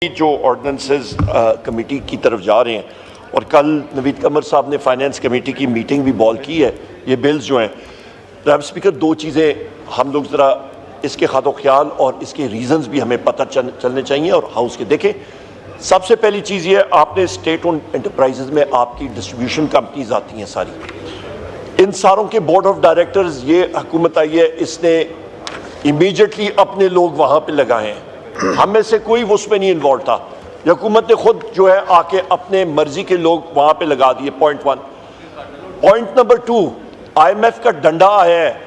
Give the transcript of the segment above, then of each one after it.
जो ordinances committee की तरफ जा रहे हैं और कल नवीद कमर साहब ने फाइनेंस कमेटी की मीटिंग भी बॉल की है। ये बिल्स जो हैं जनाब स्पीकर, दो चीज़ें हम लोग ज़रा इसके खातो ख्याल और इसके रीज़न्स भी हमें पता चलने चाहिए और हाउस के देखें। सबसे पहली चीज़ ये, आपने स्टेट ओन एंटरप्राइजेज में आपकी डिस्ट्रीब्यूशन कंपनीज आती हैं सारी, इन सारों के बोर्ड ऑफ डायरेक्टर्स ये हुकूमत आई है, इसने इमीडिएटली अपने लोग वहाँ पे लगाए हैं। हम में से कोई उसमें नहीं इन्वॉल्व था। हुकूमत ने खुद जो है आके अपने मर्जी के लोग वहाँ पे लगा दिए। Point one. Point number two, IMF का डंडा आया है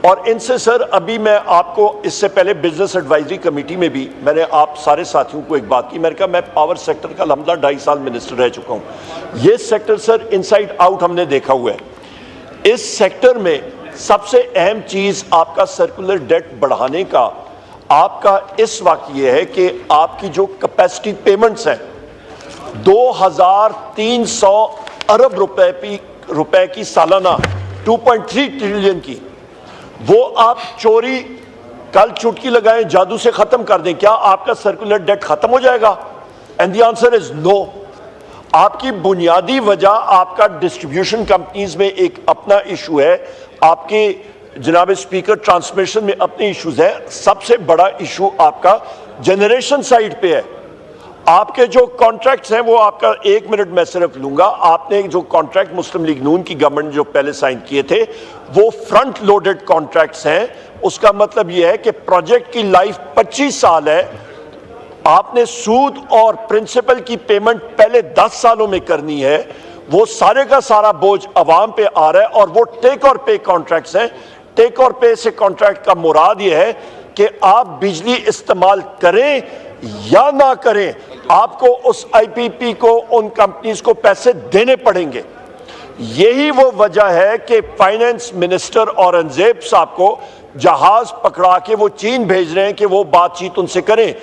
और इनसे सर अभी मैं आपको इससे पहले बिजनेस एडवाइजरी कमेटी में भी मैंने आप सारे साथियों को एक बात की, मैंने कहा मैं पावर सेक्टर का लम्बा 2.5 साल मिनिस्टर रह चुका हूँ। ये सेक्टर सर इनसाइड आउट हमने देखा हुआ है। इस सेक्टर में सबसे अहम चीज़ आपका सर्कुलर डेट बढ़ाने का आपका इस वक्त ये है कि आपकी जो कैपेसिटी पेमेंट्स हैं 2300 अरब रुपए की सालाना 2.3 ट्रिलियन की, वो आप चोरी कल चुटकी लगाएं जादू से खत्म कर दें, क्या आपका सर्कुलर डेट खत्म हो जाएगा? And the answer is no. आपकी बुनियादी वजह आपका डिस्ट्रीब्यूशन कंपनीज में एक अपना इशू है, आपके जनाब स्पीकर ट्रांसमिशन में अपने इश्यूज है। सबसे बड़ा इशू आपका जनरेशन साइड पे है। आपके जो कॉन्ट्रैक्ट्स हैं वो आपका 1 मिनट मैं सिर्फ लूंगा। आपने जो कॉन्ट्रैक्ट मुस्लिम लीग नून की गवर्नमेंट जो पहले साइन किए थे वो फ्रंट लोडेड कॉन्ट्रैक्ट्स हैं। उसका मतलब यह है कि प्रोजेक्ट की लाइफ 25 साल है। आपने सूद और प्रिंसिपल की पेमेंट पहले 10 सालों में करनी है। वो सारे का सारा बोझ अवाम पे आ रहा है और वो टेक और पे कॉन्ट्रैक्ट्स हैं। टेक और पे से कॉन्ट्रैक्ट का मुराद ये है कि आप बिजली इस्तेमाल करें या ना करें, आपको उस IPP को, उन कंपनीज को पैसे देने पड़ेंगे। यही वो वजह है कि फाइनेंस मिनिस्टर औरंगजेब साहब को जहाज पकड़ा के वो चीन भेज रहे हैं कि वो बातचीत उनसे करें।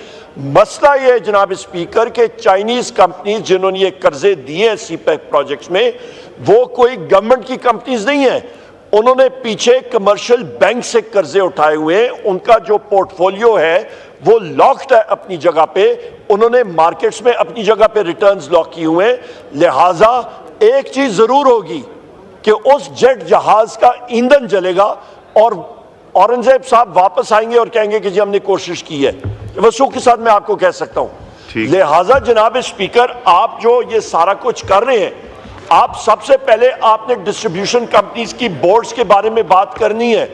मसला ये है जनाब स्पीकर के चाइनीज कंपनीज जिन्होंने ये कर्जे दिए हैं CPEC प्रोजेक्ट्स में, वो कोई गवर्नमेंट की कंपनीज नहीं है। उन्होंने पीछे कमर्शियल बैंक से कर्जे उठाए हुए हैं। उनका जो पोर्टफोलियो है वो लॉक्ड है अपनी जगह पे। उन्होंने मार्केट्स में अपनी जगह पे रिटर्न्स लॉक किए हुए हैं। लिहाजा एक चीज जरूर होगी कि उस जेट जहाज का ईंधन जलेगा और औरंगजेब साहब वापस आएंगे और कहेंगे कि जी हमने कोशिश की है। वसूख के साथ मैं आपको कह सकता हूं। लिहाजा जनाब स्पीकर, आप जो ये सारा कुछ कर रहे हैं, आप सबसे पहले आपने डिस्ट्रीब्यूशन कंपनीज की बोर्ड्स के बारे में बात करनी है,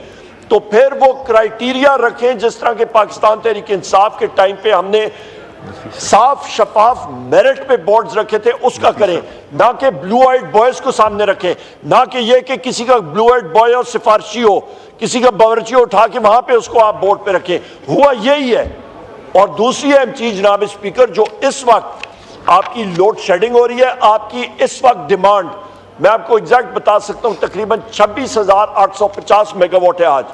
तो फिर वो क्राइटेरिया रखें जिस तरह के पाकिस्तान तहरीक इंसाफ के टाइम पे हमने साफ शफाफ मेरिट पे बोर्ड्स रखे थे, उसका करें, ना कि ब्लू आइड बॉयज को सामने रखें, ना कि ये कि किसी का ब्लू आइड बॉय और सिफारशी हो, किसी का बावर्ची उठा के वहां पे उसको आप बोर्ड पे रखें। हुआ यही है। और दूसरी अहम चीज जनाब स्पीकर, जो इस वक्त आपकी लोड शेडिंग हो रही है, आपकी इस वक्त डिमांड मैं आपको एग्जैक्ट बता सकता हूं, तकरीबन 26,850 मेगावाट है आज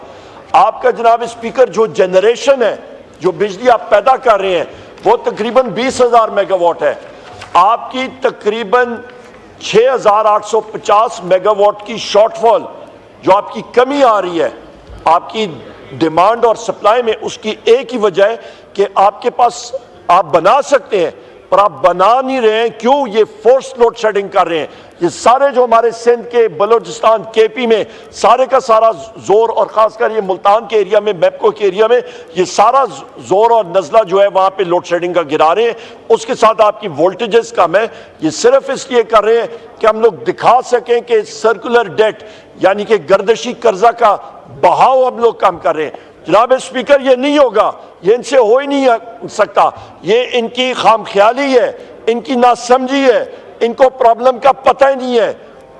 आपका जनाब स्पीकर। जो जनरेशन है, जो बिजली आप पैदा कर रहे हैं, वो तकरीबन 20,000 मेगावाट है। आपकी तकरीबन 6,850 मेगावाट की शॉर्टफॉल जो आपकी कमी आ रही है आपकी डिमांड और सप्लाई में, उसकी एक ही वजह है कि आपके पास आप बना सकते हैं पर आप बना नहीं रहे हैं। क्यों? ये फोर्स लोड शेडिंग कर रहे हैं। ये सारे जो हमारे सिंध के, बलोचिस्तान, KP में सारे का सारा जोर, और खासकर ये मुल्तान के एरिया में, मैपको के एरिया में, ये सारा जोर और नजला जो है वहां पे लोड शेडिंग का गिरा रहे हैं। उसके साथ आपकी वोल्टेजेस कम है। ये सिर्फ इसलिए कर रहे हैं कि हम लोग दिखा सकें कि सर्कुलर डेट यानी कि गर्दशी कर्जा का बहाव हम लोग कम कर रहे हैं। जनाब स्पीकर, ये नहीं होगा, ये इनसे हो ही नहीं सकता। ये इनकी खामख्याली है, इनकी नासमझी है, इनको प्रॉब्लम का पता ही नहीं है,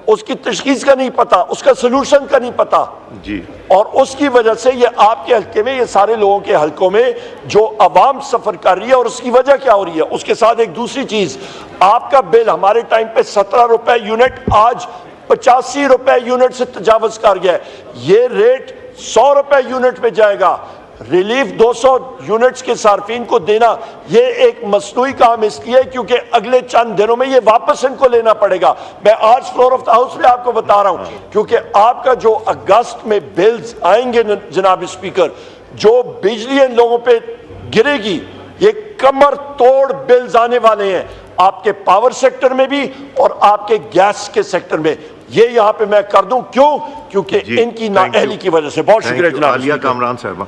उसकी तशखीस का नहीं पता, उसका सलूशन का नहीं पता जी। और उसकी वजह से ये आपके हल्के में, ये सारे लोगों के हल्कों में जो अवाम सफर कर रही है, और उसकी वजह क्या हो रही है। उसके साथ एक दूसरी चीज, आपका बिल हमारे टाइम पे 17 रुपए यूनिट आज 85 रुपए यूनिट से तजावज कर गया है। ये रेट 100 रुपए यूनिट पे जाएगा। रिलीफ 200 यूनिट्स के सार्फिन को देना, ये एक मसनूई काम इसलिए क्योंकि अगले चंद दिनों में ये वापस इनको लेना पड़ेगा। मैं आज फ्लोर ऑफ द हाउस में आपको बता रहा हूं, क्योंकि आपका जो अगस्त में बिल्स आएंगे जनाब स्पीकर, जो बिजली इन लोगों पे गिरेगी, ये कमर तोड़ बिल्स आने वाले हैं आपके पावर सेक्टर में भी और आपके गैस के सेक्टर में। ये यहां पे मैं कर दूं क्यों? क्योंकि इनकी नाअहली की वजह से। बहुत शुक्रिया जनाब। आलिया कामरान साहबा।